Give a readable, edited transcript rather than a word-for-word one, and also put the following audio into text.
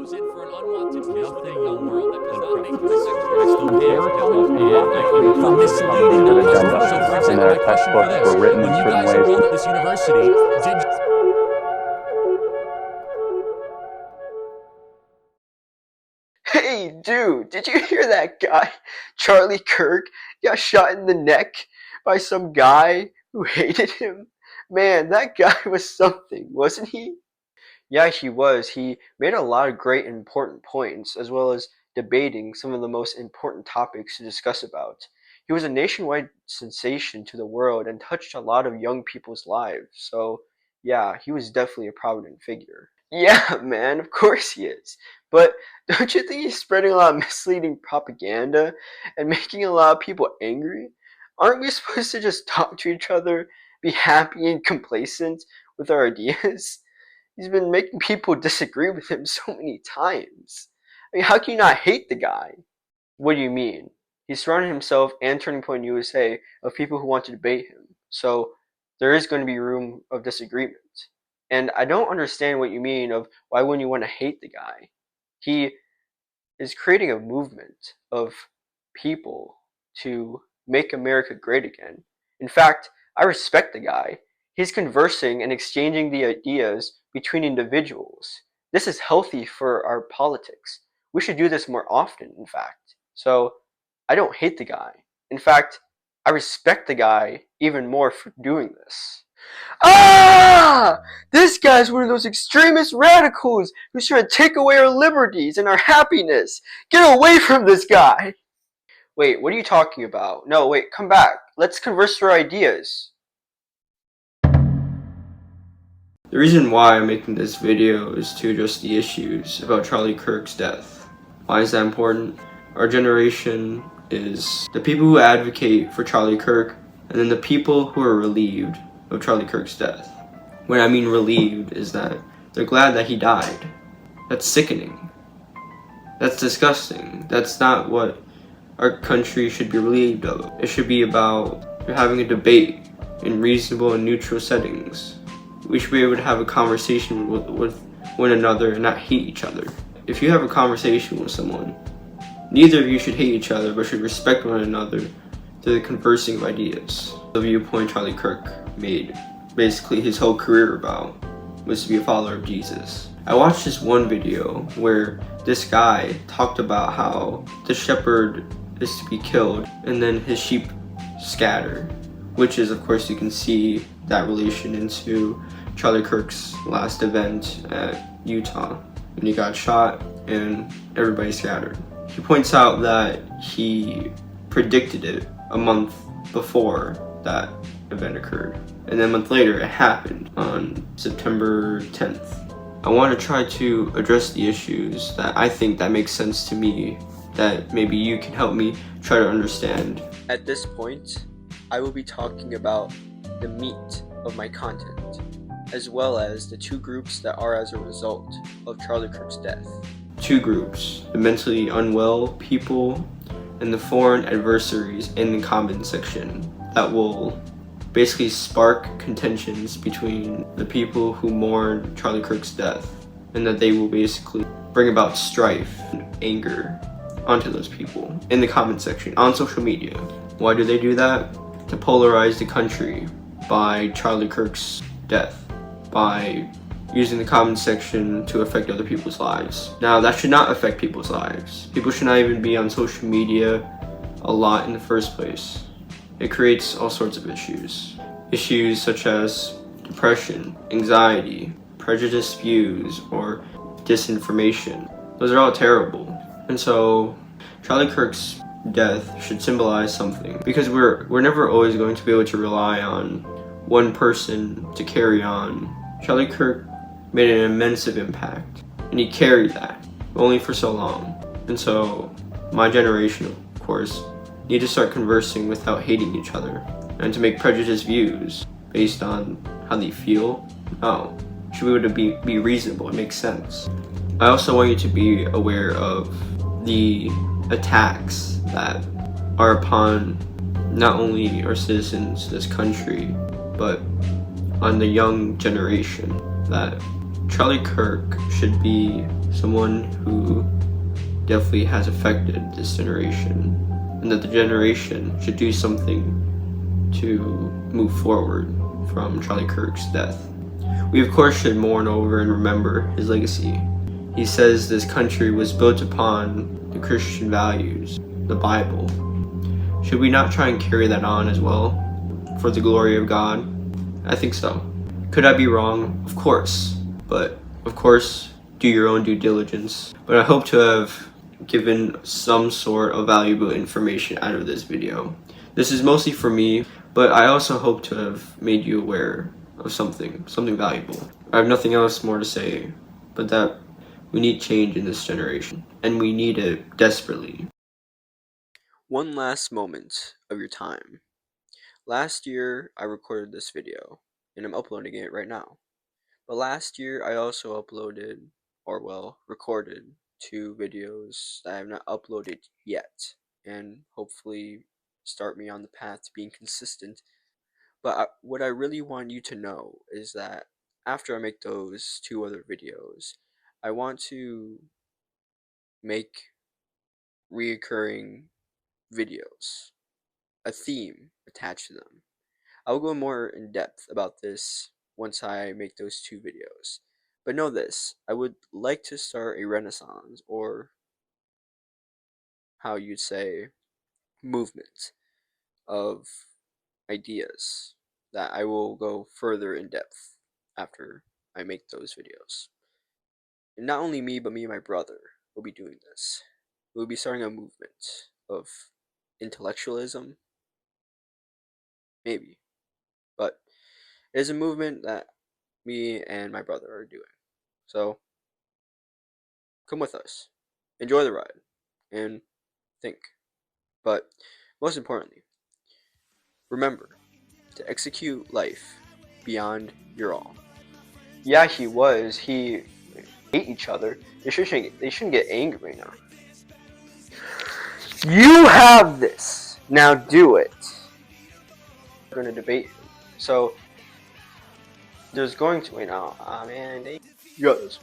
goes in for an unwanted kiss with a young girl that does not make him a sexual and misleading the customer. So, for example, my question for this: when you guys enrolled at this university, did Hey, dude, did you hear that guy, Charlie Kirk, got shot in the neck by some guy who hated him? Man, that guy was something, wasn't he? Yeah, he was. He made a lot of great and important points, as well as debating some of the most important topics to discuss about. He was a nationwide sensation to the world and touched a lot of young people's lives, so yeah, he was definitely a prominent figure. Yeah, man, of course he is. But don't you think he's spreading a lot of misleading propaganda and making a lot of people angry? Aren't we supposed to just talk to each other, be happy and complacent with our ideas? He's been making people disagree with him so many times. I mean, how can you not hate the guy? What do you mean? He's surrounded himself and Turning Point USA of people who want to debate him. So there is going to be room of disagreement. And I don't understand what you mean of why wouldn't you want to hate the guy? He is creating a movement of people to make America great again. In fact, I respect the guy. He's conversing and exchanging the ideas between individuals. This is healthy for our politics. We should do this more often, in fact. So, I don't hate the guy. In fact, I respect the guy even more for doing this. Ah! This guy's one of those extremist radicals who's trying to take away our liberties and our happiness. Get away from this guy! Wait, what are you talking about? No, wait, come back. Let's converse through ideas. The reason why I'm making this video is to address the issues about Charlie Kirk's death. Why is that important? Our generation is the people who advocate for Charlie Kirk, and then the people who are relieved of Charlie Kirk's death. When I mean relieved is that they're glad that he died. That's sickening. That's disgusting. That's not what our country should be relieved of. It should be about having a debate in reasonable and neutral settings. We should be able to have a conversation with one another and not hate each other. If you have a conversation with someone, neither of you should hate each other, but should respect one another through the conversing of ideas. The viewpoint Charlie Kirk made basically his whole career about was to be a follower of Jesus. I watched this one video where this guy talked about how the shepherd is to be killed and then his sheep scatter, which is, of course, you can see that relation into Charlie Kirk's last event at Utah when he got shot and everybody scattered. He points out that he predicted it a month before that event occurred, and then a month later it happened on September 10th. I want to try to address the issues that I think that makes sense to me, that maybe you can help me try to understand. At this point, I will be talking about the meat of my content, as well as the two groups that are as a result of Charlie Kirk's death. Two groups: the mentally unwell people and the foreign adversaries in the comment section that will basically spark contentions between the people who mourn Charlie Kirk's death, and that they will basically bring about strife and anger onto those people in the comment section on social media. Why do they do that? To polarize the country by Charlie Kirk's death, by using the comment section to affect other people's lives. Now, that should not affect people's lives. People should not even be on social media a lot in the first place. It creates all sorts of issues. Issues such as depression, anxiety, prejudiced views, or disinformation. Those are all terrible. And so, Charlie Kirk's death should symbolize something, because we're never always going to be able to rely on one person to carry on. Charlie Kirk made an immense impact, and he carried that, only for so long. And so, my generation, of course, need to start conversing without hating each other, and to make prejudiced views based on how they feel. No, should be able to be reasonable, it makes sense. I also want you to be aware of the attacks that are upon not only our citizens, this country, but on the young generation. That Charlie Kirk should be someone who definitely has affected this generation, and that the generation should do something to move forward from Charlie Kirk's death. We of course should mourn over and remember his legacy. He says this country was built upon the Christian values, the Bible. Should we not try and carry that on as well, for the glory of God? I think so. Could I be wrong? Of course. But, of course, do your own due diligence. But I hope to have given some sort of valuable information out of this video. This is mostly for me, but I also hope to have made you aware of something valuable. I have nothing else more to say, but that we need change in this generation, and we need it desperately. One last moment of your time. Last year, I recorded this video, and I'm uploading it right now. But last year, I also recorded 2 videos that I have not uploaded yet, and hopefully start me on the path to being consistent. But what I really want you to know is that after I make those 2 other videos, I want to make reoccurring videos, a theme attached to them. I'll go more in depth about this once I make those 2 videos. But know this, I would like to start a renaissance, or how you'd say, movement of ideas that I will go further in depth after I make those videos. And not only me, but me and my brother will be doing this. We'll be starting a movement of intellectualism, maybe, but it is a movement that me and my brother are doing. So come with us, enjoy the ride, and think. But most importantly, remember to execute life beyond your all. Yeah, he was. He hate each other. They shouldn't get angry now. You have this. Now do it. We're gonna debate. So there's going to wait now. Man, you got this.